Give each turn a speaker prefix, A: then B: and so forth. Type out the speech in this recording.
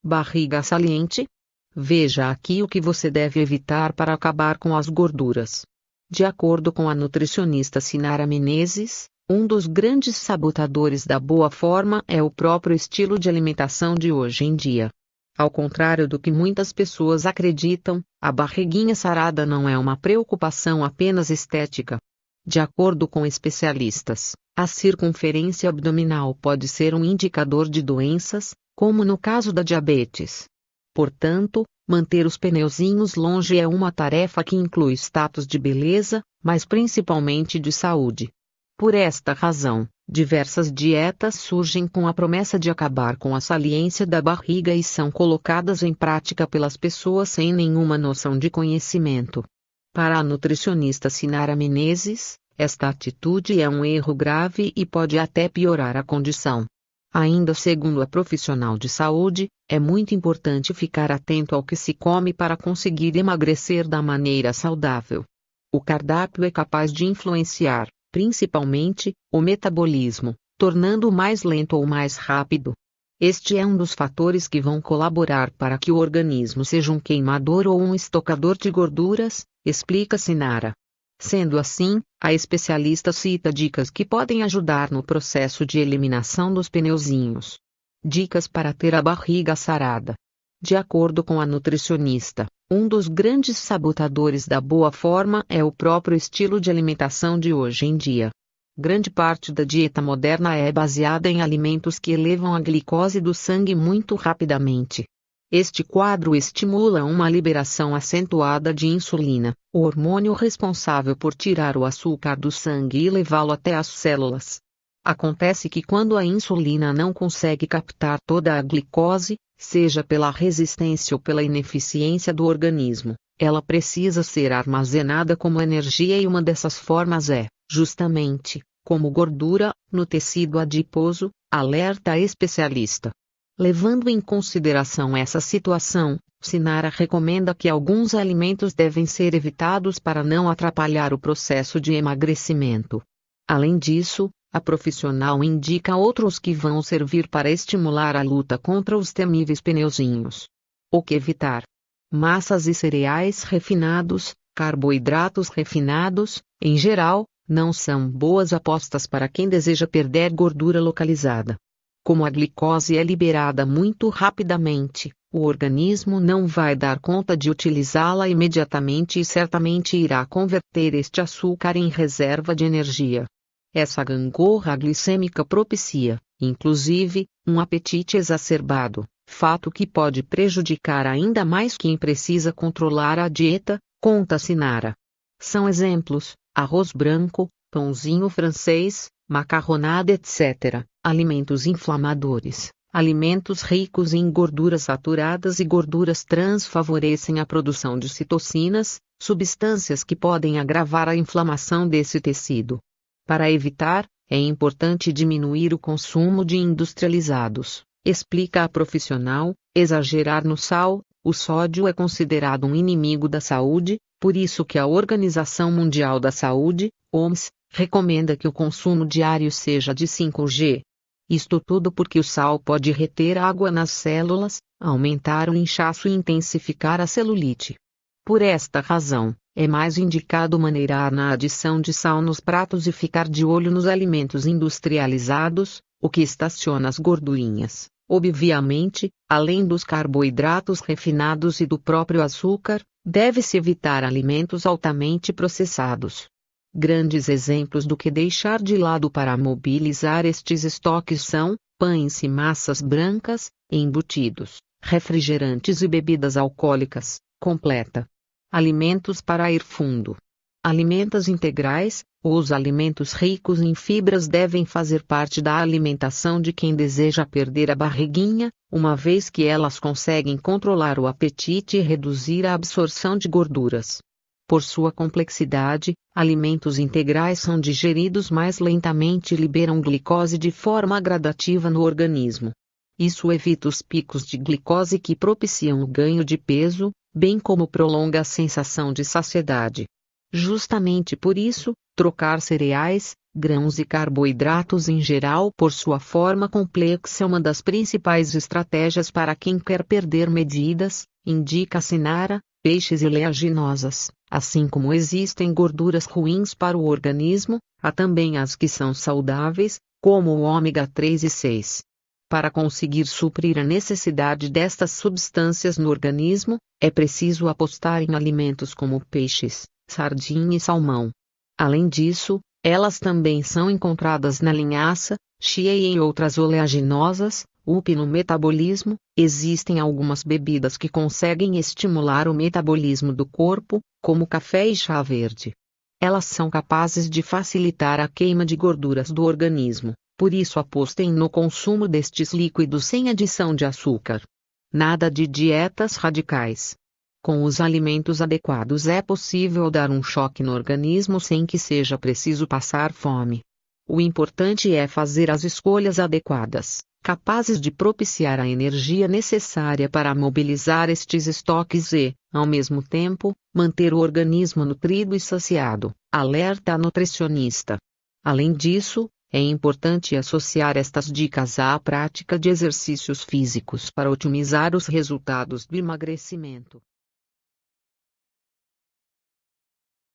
A: Barriga saliente? Veja aqui o que você deve evitar para acabar com as gorduras. De acordo com a nutricionista Sinara Menezes, um dos grandes sabotadores da boa forma é o próprio estilo de alimentação de hoje em dia. Ao contrário do que muitas pessoas acreditam, a barriguinha sarada não é uma preocupação apenas estética. De acordo com especialistas, a circunferência abdominal pode ser um indicador de doenças, como no caso da diabetes. Portanto, manter os pneuzinhos longe é uma tarefa que inclui status de beleza, mas principalmente de saúde. Por esta razão, diversas dietas surgem com a promessa de acabar com a saliência da barriga e são colocadas em prática pelas pessoas sem nenhuma noção de conhecimento. Para a nutricionista Sinara Menezes, esta atitude é um erro grave e pode até piorar a condição. Ainda segundo a profissional de saúde, é muito importante ficar atento ao que se come para conseguir emagrecer da maneira saudável. O cardápio é capaz de influenciar, principalmente, o metabolismo, tornando-o mais lento ou mais rápido. Este é um dos fatores que vão colaborar para que o organismo seja um queimador ou um estocador de gorduras, explica Sinara. Sendo assim, a especialista cita dicas que podem ajudar no processo de eliminação dos pneuzinhos. Dicas para ter a barriga sarada. De acordo com a nutricionista, um dos grandes sabotadores da boa forma é o próprio estilo de alimentação de hoje em dia. Grande parte da dieta moderna é baseada em alimentos que elevam a glicose do sangue muito rapidamente. Este quadro estimula uma liberação acentuada de insulina, o hormônio responsável por tirar o açúcar do sangue e levá-lo até as células. Acontece que quando a insulina não consegue captar toda a glicose, seja pela resistência ou pela ineficiência do organismo, ela precisa ser armazenada como energia e uma dessas formas é, justamente, como gordura, no tecido adiposo, alerta a especialista. Levando em consideração essa situação, Sinara recomenda que alguns alimentos devem ser evitados para não atrapalhar o processo de emagrecimento. Além disso, a profissional indica outros que vão servir para estimular a luta contra os temíveis pneuzinhos. O que evitar? Massas e cereais refinados, carboidratos refinados, em geral, não são boas apostas para quem deseja perder gordura localizada. Como a glicose é liberada muito rapidamente, o organismo não vai dar conta de utilizá-la imediatamente e certamente irá converter este açúcar em reserva de energia. Essa gangorra glicêmica propicia, inclusive, um apetite exacerbado, fato que pode prejudicar ainda mais quem precisa controlar a dieta, conta Sinara. São exemplos: arroz branco, pãozinho francês, macarronada etc., alimentos inflamadores. Alimentos ricos em gorduras saturadas e gorduras trans favorecem a produção de citocinas, substâncias que podem agravar a inflamação desse tecido. Para evitar, é importante diminuir o consumo de industrializados, explica a profissional. Exagerar no sal, o sódio é considerado um inimigo da saúde, por isso que a Organização Mundial da Saúde, OMS, recomenda que o consumo diário seja de 5 g. Isto tudo porque o sal pode reter água nas células, aumentar o inchaço e intensificar a celulite. Por esta razão, é mais indicado maneirar na adição de sal nos pratos e ficar de olho nos alimentos industrializados, o que estaciona as gordurinhas. Obviamente, além dos carboidratos refinados e do próprio açúcar, deve-se evitar alimentos altamente processados. Grandes exemplos do que deixar de lado para mobilizar estes estoques são pães e massas brancas, embutidos, refrigerantes e bebidas alcoólicas, completa. Alimentos para ir fundo. Alimentos integrais, os alimentos ricos em fibras devem fazer parte da alimentação de quem deseja perder a barriguinha, uma vez que elas conseguem controlar o apetite e reduzir a absorção de gorduras. Por sua complexidade, alimentos integrais são digeridos mais lentamente e liberam glicose de forma gradativa no organismo. Isso evita os picos de glicose que propiciam o ganho de peso, bem como prolonga a sensação de saciedade. Justamente por isso, trocar cereais, Grãos e carboidratos em geral, por sua forma complexa, é uma das principais estratégias para quem quer perder medidas, indica Sinara. Peixes e oleaginosas, assim como existem gorduras ruins para o organismo, há também as que são saudáveis, como o ômega 3 e 6. Para conseguir suprir a necessidade destas substâncias no organismo, é preciso apostar em alimentos como peixes, sardinha e salmão. Além disso, elas também são encontradas na linhaça, chia e em outras oleaginosas. No metabolismo, existem algumas bebidas que conseguem estimular o metabolismo do corpo, como café e chá verde. Elas são capazes de facilitar a queima de gorduras do organismo, por isso apostem no consumo destes líquidos sem adição de açúcar. Nada de dietas radicais. Com os alimentos adequados é possível dar um choque no organismo sem que seja preciso passar fome. O importante é fazer as escolhas adequadas, capazes de propiciar a energia necessária para mobilizar estes estoques e, ao mesmo tempo, manter o organismo nutrido e saciado, alerta a nutricionista. Além disso, é importante associar estas dicas à prática de exercícios físicos para otimizar os resultados do emagrecimento.